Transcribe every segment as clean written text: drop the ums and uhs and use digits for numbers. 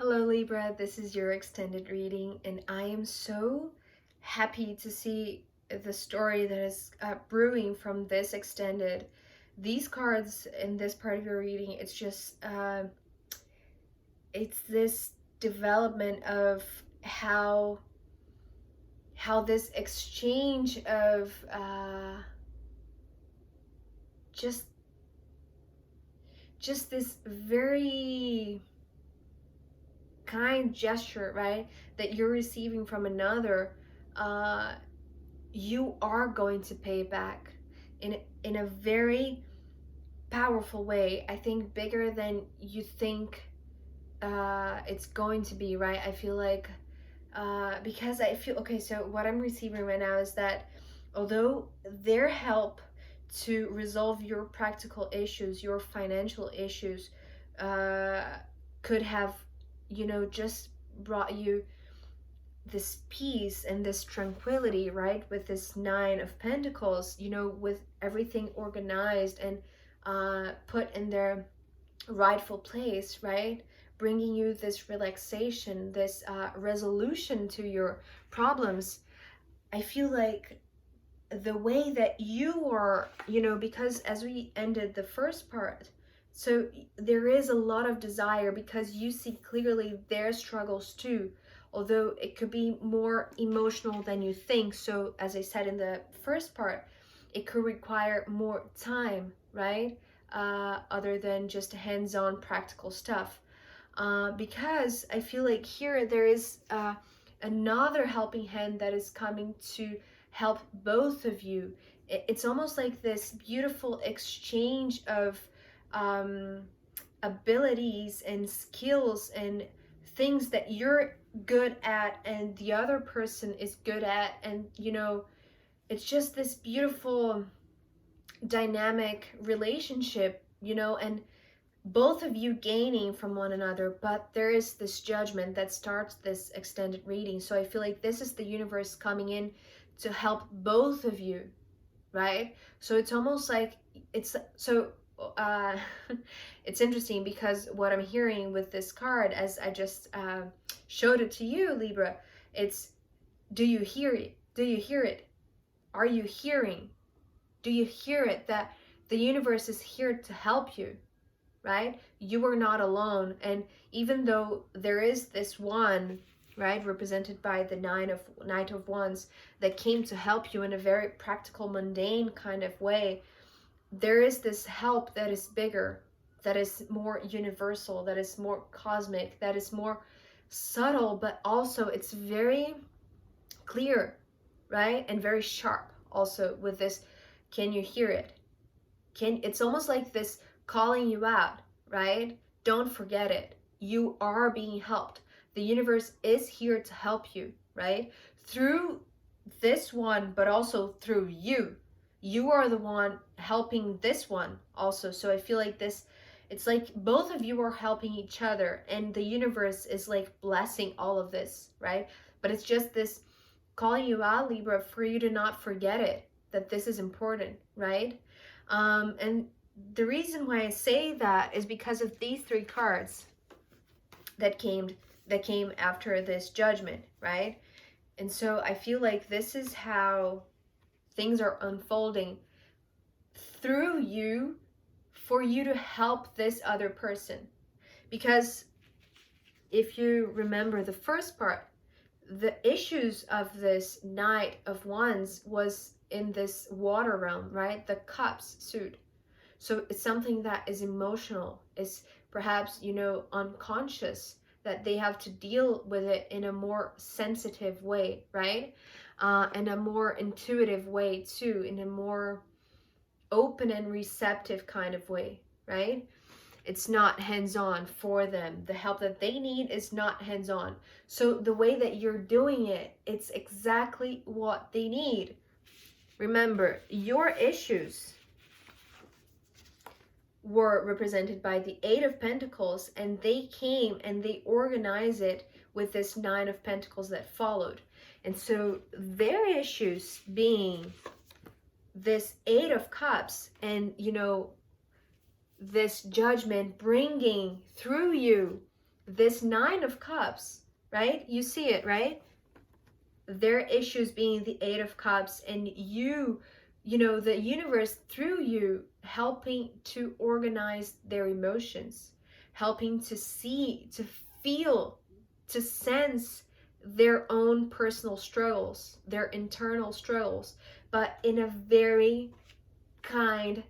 Hello Libra, this is your extended reading, and I am so happy to see the story that is brewing from this extended. These cards in this part of your reading, it's just, it's this development of how this exchange of just this very kind gesture, right, that you're receiving from another, you are going to pay back in a very powerful way. I think bigger than you think it's going to be, right? I feel like because I feel okay. So what I'm receiving right now is that although their help to resolve your practical issues, your financial issues, could have, just brought you this peace and this tranquility, right? With this Nine of Pentacles, with everything organized and put in their rightful place, right? Bringing you this relaxation, this resolution to your problems. I feel like the way that you are, because as we ended the first part, so there is a lot of desire because you see clearly their struggles too, although it could be more emotional than you think. So as I said in the first part, it could require more time, right? Other than just hands-on practical stuff. Because I feel like here there is another helping hand that is coming to help both of you. It's almost like this beautiful exchange of abilities and skills and things that you're good at and the other person is good at, and it's just this beautiful dynamic relationship, and both of you gaining from one another. But there is this judgment that starts this extended reading. So I feel like this is the universe coming in to help both of you, right? So it's almost like it's so it's interesting because what I'm hearing with this card, as I just showed it to you, Libra, it's, do you hear it? Do you hear it? Are you hearing? Do you hear it? That the universe is here to help you, right? You are not alone. And even though there is this one, right, represented by the Knight of Wands, that came to help you in a very practical, mundane kind of way, there is this help that is bigger, that is more universal, that is more cosmic, that is more subtle, but also it's very clear, right? And very sharp also with this. Can you hear it? It's almost like this calling you out, right? Don't forget it. You are being helped. The universe is here to help you, right? Through this one, but also through you. You are the one helping this one also. So I feel like this, it's like both of you are helping each other, and the universe is like blessing all of this, right? But it's just this calling you out, Libra, for you to not forget it, that this is important, right? And the reason why I say that is because of these three cards that came after this judgment, right? And so I feel like this is how things are unfolding through you for you to help this other person. Because if you remember the first part, the issues of this Knight of Wands was in this water realm, right? The Cups suit. So it's something that is emotional, is perhaps, unconscious, that they have to deal with it in a more sensitive way, right? And a more intuitive way too, in a more open and receptive kind of way, right? It's not hands-on for them. The help that they need is not hands-on. So the way that you're doing it, it's exactly what they need. Remember, your issues were represented by the Eight of Pentacles, and they came and they organized it with this Nine of Pentacles that followed. And so their issues being this Eight of Cups, and this judgment bringing through you this Nine of Cups, right? You see it, right? Their issues being the Eight of Cups, and you know, the universe through you helping to organize their emotions, helping to see, to feel, to sense their own personal struggles, their internal struggles, but in a very kind,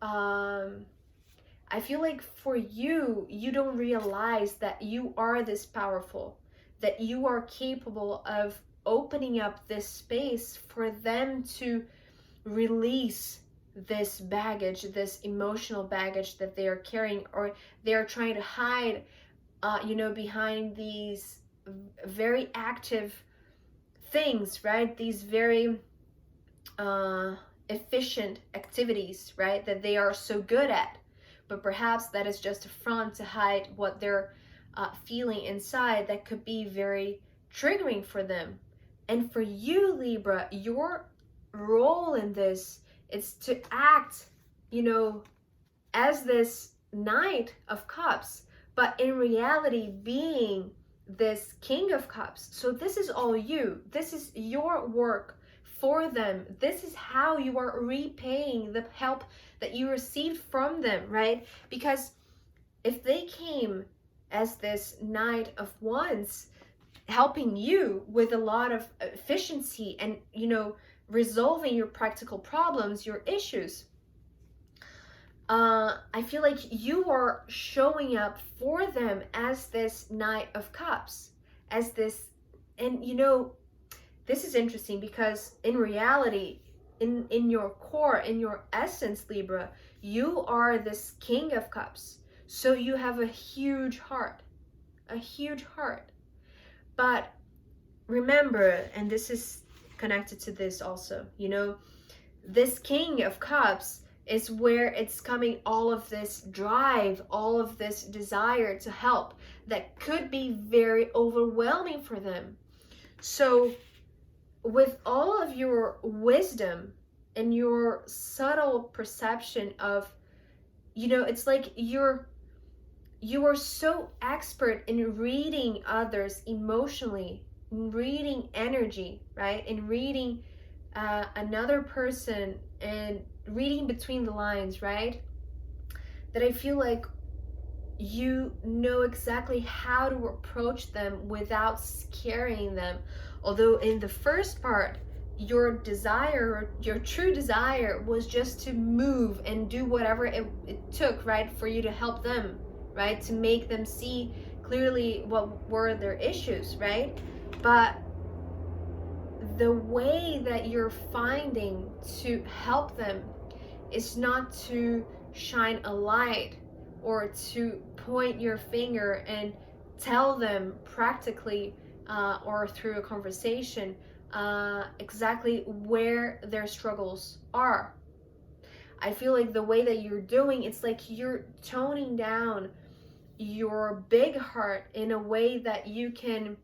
I feel like for you, you don't realize that you are this powerful, that you are capable of opening up this space for them to release this baggage, this emotional baggage that they are carrying, or they are trying to hide, behind these very active things, right? These very efficient activities, right? That they are so good at. But perhaps that is just a front to hide what they're feeling inside that could be very triggering for them. And for you, Libra, your role in this is to act, as this Knight of Cups, but in reality being this King of Cups. So this is all you. This is your work for them. This is how you are repaying the help that you received from them, right? Because if they came as this Knight of Wands, helping you with a lot of efficiency and, resolving your practical problems, your issues, I feel like you are showing up for them as this Knight of Cups, as this, and this is interesting because in reality, in your core, in your essence, Libra, you are this King of Cups. So you have a huge heart, a huge heart. But remember, and this is connected to this also, this King of Cups is where it's coming, all of this drive, all of this desire to help that could be very overwhelming for them. So with all of your wisdom and your subtle perception of, it's like you are so expert in reading others emotionally, in reading energy, right? In reading another person and reading between the lines, right? That I feel like you know exactly how to approach them without scaring them. Although in the first part, your desire, your true desire was just to move and do whatever it took, right? For you to help them, right? To make them see clearly what were their issues, right? But the way that you're finding to help them is not to shine a light or to point your finger and tell them practically or through a conversation exactly where their struggles are. I feel like the way that you're doing, it's like you're toning down your big heart in a way that you can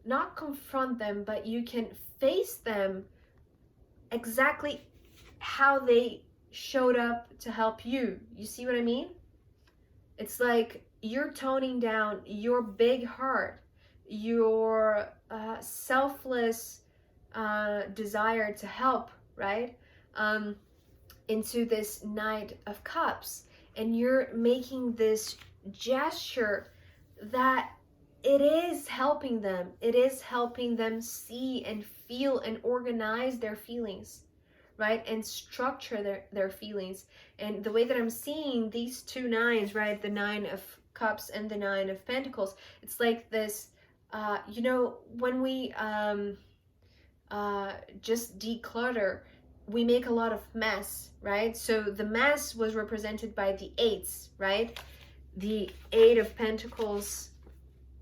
not confront them, but you can face them exactly how they showed up to help you. You see what I mean? It's like you're toning down your big heart, your selfless desire to help, right? Into this Knight of Cups. And you're making this gesture that it is helping them. It is helping them see and feel and organize their feelings, right? And structure their feelings. And the way that I'm seeing these two nines, right? The Nine of Cups and the Nine of Pentacles, it's like this, when we just declutter, we make a lot of mess, right? So the mess was represented by the eights, right? The Eight of Pentacles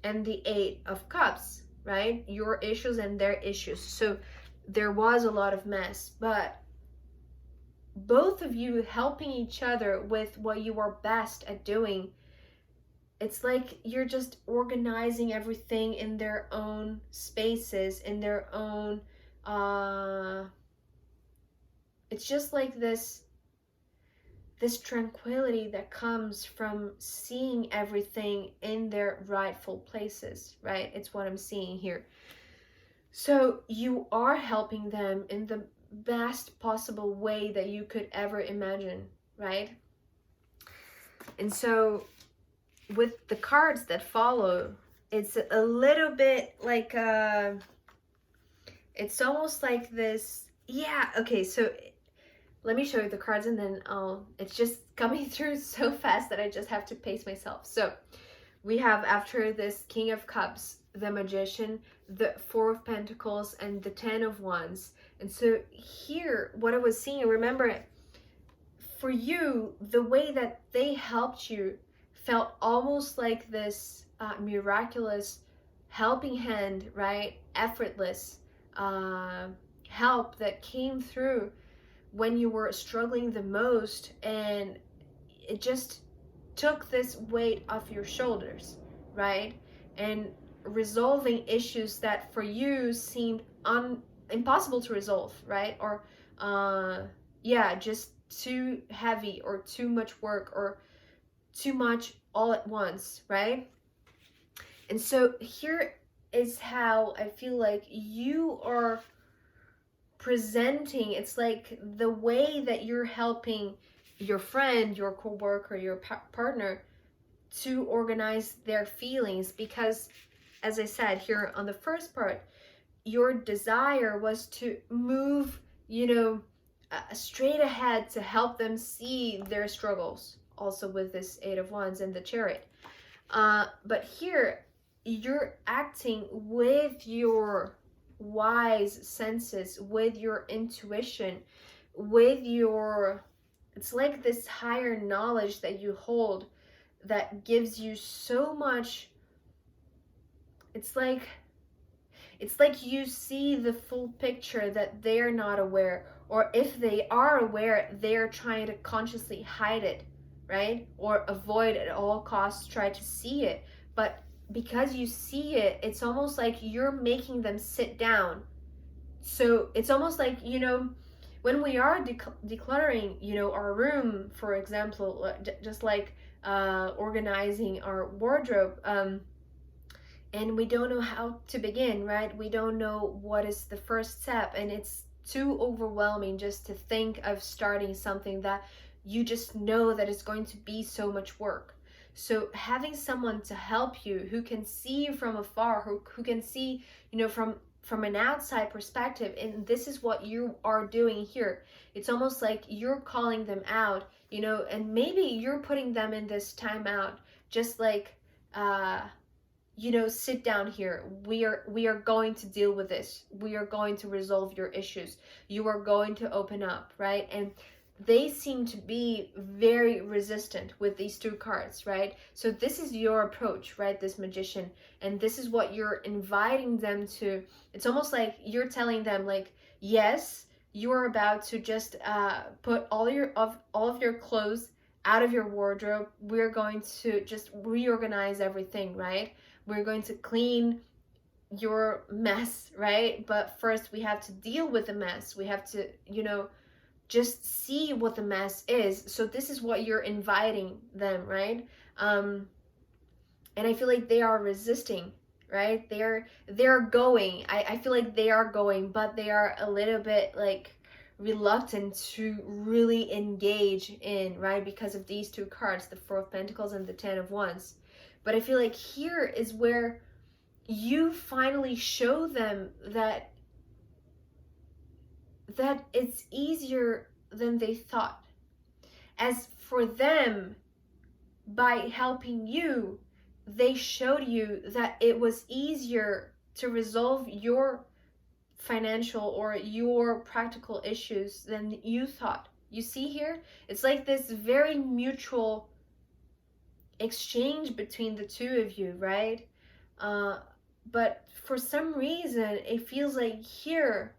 and the Eight of Cups, right? Your issues and their issues. So there was a lot of mess, but both of you helping each other with what you are best at doing, it's like you're just organizing everything in their own spaces, in their own it's just like this this tranquility that comes from seeing everything in their rightful places, right? It's what I'm seeing here. So you are helping them in the best possible way that you could ever imagine, right? And so with the cards that follow, it's a little bit like it's almost like this. Yeah, okay, so let me show you the cards, and then it's just coming through so fast that I just have to pace myself. So we have, after this, King of Cups, the Magician, the Four of Pentacles, and the Ten of Wands. And so here, what I was seeing, remember, for you, the way that they helped you felt almost like this miraculous helping hand, right? Effortless help that came through when you were struggling the most, and it just took this weight off your shoulders, right? And resolving issues that for you seemed impossible to resolve, right? Or yeah, just too heavy, or too much work, or too much all at once, right? And so here is how I feel like you are presenting. It's like the way that you're helping your friend, your coworker, your partner to organize their feelings. Because as I said here on the first part, your desire was to move, straight ahead, to help them see their struggles, also with this Eight of Wands and the Chariot. But here you're acting with your wise senses, with your intuition, with your, it's like this higher knowledge that you hold that gives you so much. It's like you see the full picture that they're not aware, or if they are aware, they're trying to consciously hide it, right? Or avoid at all costs, try to see it. But because you see it, it's almost like you're making them sit down. So it's almost like, when we are decluttering, our room, for example, just like organizing our wardrobe, and we don't know how to begin, right? We don't know what is the first step, and it's too overwhelming just to think of starting something that you just know that it's going to be so much work. So having someone to help you, who can see you from afar, who can see, from an outside perspective, and this is what you are doing here. It's almost like you're calling them out, and maybe you're putting them in this timeout, just like, sit down here. We are going to deal with this. We are going to resolve your issues. You are going to open up, right? And they seem to be very resistant with these two cards, right? So this is your approach, right? This Magician, and this is what you're inviting them to. It's almost like you're telling them, like, yes, you are about to just put all of your clothes out of your wardrobe. We're going to just reorganize everything, right? We're going to clean your mess, right? But first we have to deal with the mess. We have to, just see what the mess is. So this is what you're inviting them, right? And I feel like they are resisting, right? They're going. I feel like they are going, but they are a little bit like reluctant to really engage in, right? Because of these two cards, the Four of Pentacles and the Ten of Wands. But I feel like here is where you finally show them that it's easier than they thought. As for them, by helping you, they showed you that it was easier to resolve your financial or your practical issues than you thought. You see here? It's like this very mutual exchange between the two of you, right? But for some reason, it feels like here,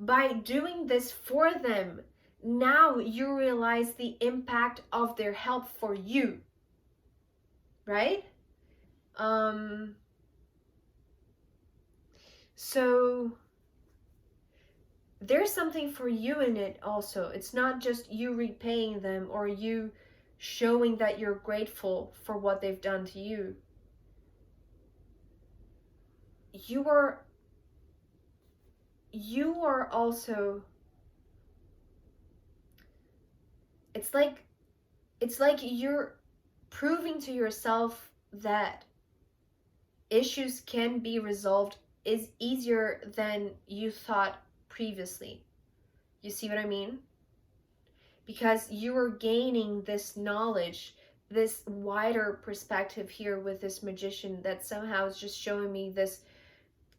by doing this for them, now you realize the impact of their help for you, right? So there's something for you in it also. It's not just you repaying them or you showing that you're grateful for what they've done to you. You are also, it's like you're proving to yourself that issues can be resolved is easier than you thought previously. You see what I mean? Because you are gaining this knowledge, this wider perspective here with this magician that somehow is just showing me this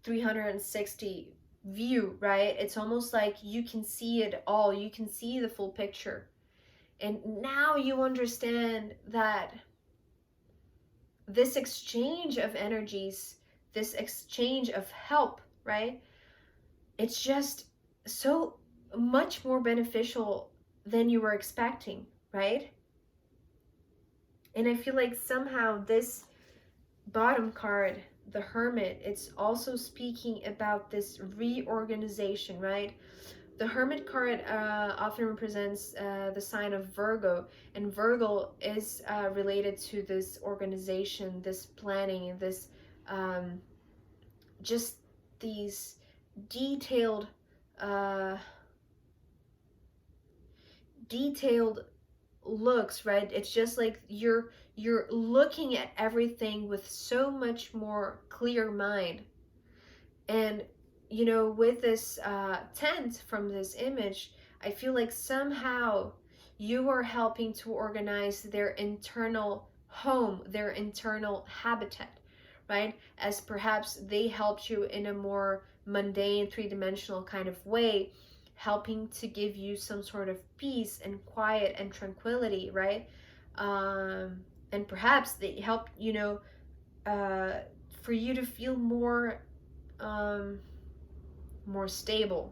360 view, right? It's almost like you can see it all, you can see the full picture. And now you understand that this exchange of energies, this exchange of help, right? It's just so much more beneficial than you were expecting, right? And I feel like somehow this bottom card, the Hermit, it's also speaking about this reorganization, right? The Hermit card often represents the sign of Virgo, and Virgo is related to this organization, this planning, this just these detailed detailed looks, right? It's just like you're looking at everything with so much more clear mind. And you know, with this tent from this image, I feel like somehow you are helping to organize their internal home, their internal habitat, right? As perhaps they helped you in a more mundane, three-dimensional kind of way, helping to give you some sort of peace and quiet and tranquility, right? And perhaps they help, you know, for you to feel more more stable,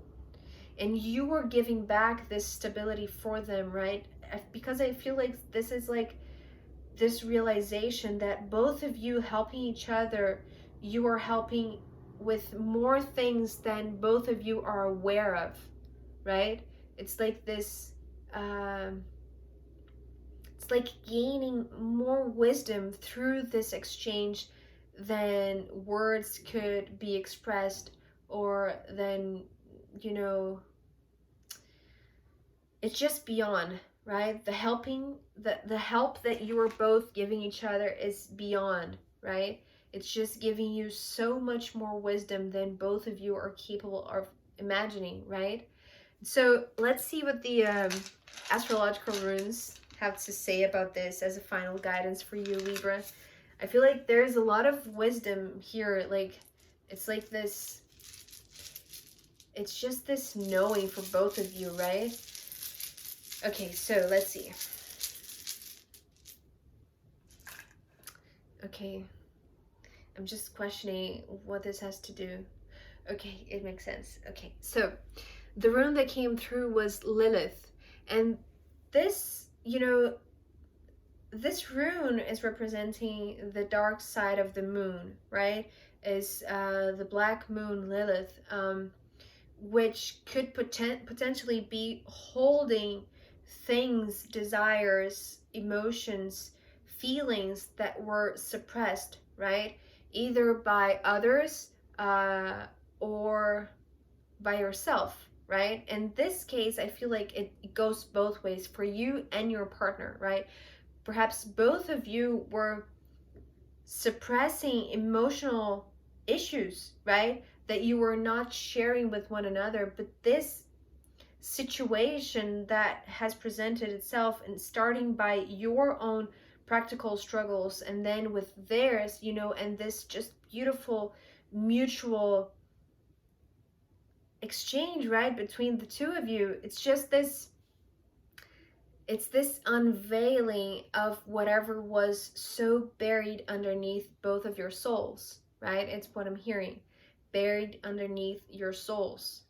and you are giving back this stability for them, right? Because I feel like this is like this realization that both of you helping each other, you are helping with more things than both of you are aware of, right? It's like this it's like gaining more wisdom through this exchange than words could be expressed, or than, you know, it's just beyond, right? The helping, the help that you are both giving each other is beyond, right? It's just giving you so much more wisdom than both of you are capable of imagining, right? So let's see what the astrological runes have to say about this as a final guidance for you, Libra. I feel like there's a lot of wisdom here. Like, it's like this, it's just this knowing for both of you, right? Okay, so let's see. Okay, I'm just questioning what this has to do. Okay, it makes sense. Okay, so the rune that came through was Lilith, and this, you know, this rune is representing the dark side of the moon, right? Is the black moon Lilith, which could potentially be holding things, desires, emotions, feelings that were suppressed, right? Either by others or by yourself, right? In this case, I feel like it goes both ways for you and your partner, right? Perhaps both of you were suppressing emotional issues, right? That you were not sharing with one another, but this situation that has presented itself, and starting by your own practical struggles and then with theirs, you know, and this just beautiful mutual exchange, right, between the two of you. It's just this, it's this unveiling of whatever was so buried underneath both of your souls, right? It's what I'm hearing, buried underneath your souls,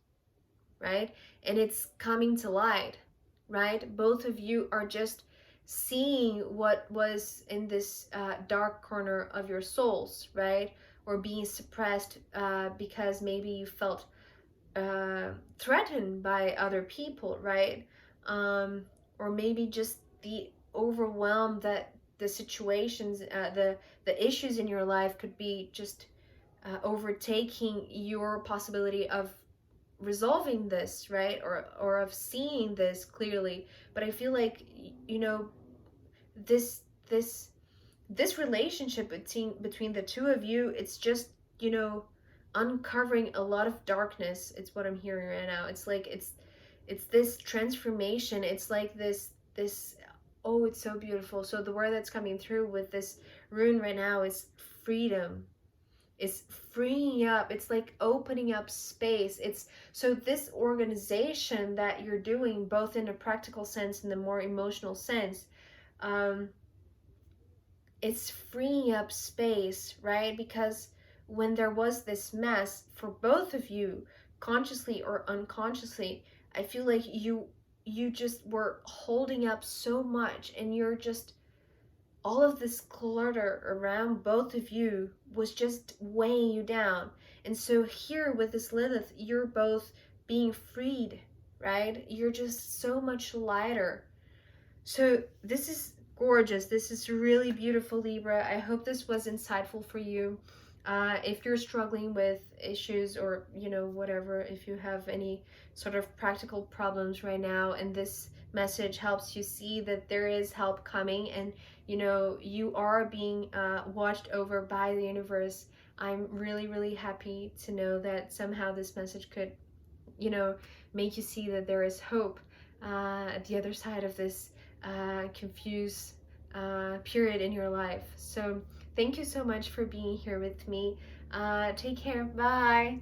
right? And it's coming to light, right? Both of you are just seeing what was in this dark corner of your souls, right? Or being suppressed because maybe you felt threatened by other people, right? Or maybe just the overwhelm that the situations, the issues in your life could be just overtaking your possibility of resolving this, right? Or of seeing this clearly. But I feel like, you know, this this this relationship between the two of you, it's just, you know, uncovering a lot of darkness. It's what I'm hearing right now. It's like it's this transformation. It's like this oh, it's so beautiful. So the word that's coming through with this rune right now is freedom. It's freeing up. It's like opening up space. It's so this organization that you're doing, both in a practical sense and the more emotional sense, um it's freeing up space, right? Because when there was this mess for both of you, consciously or unconsciously, I feel like you just were holding up so much, and you're just, all of this clutter around both of you was just weighing you down. And so here with this Lilith, you're both being freed, right? You're just so much lighter. So this is gorgeous. This is really beautiful, Libra. I hope this was insightful for you. If you're struggling with issues, or, you know, whatever, if you have any sort of practical problems right now, and this message helps you see that there is help coming, and, you know, you are being watched over by the universe, I'm really, really happy to know that somehow this message could, you know, make you see that there is hope at the other side of this confused period in your life. So thank you so much for being here with me. Take care. Bye.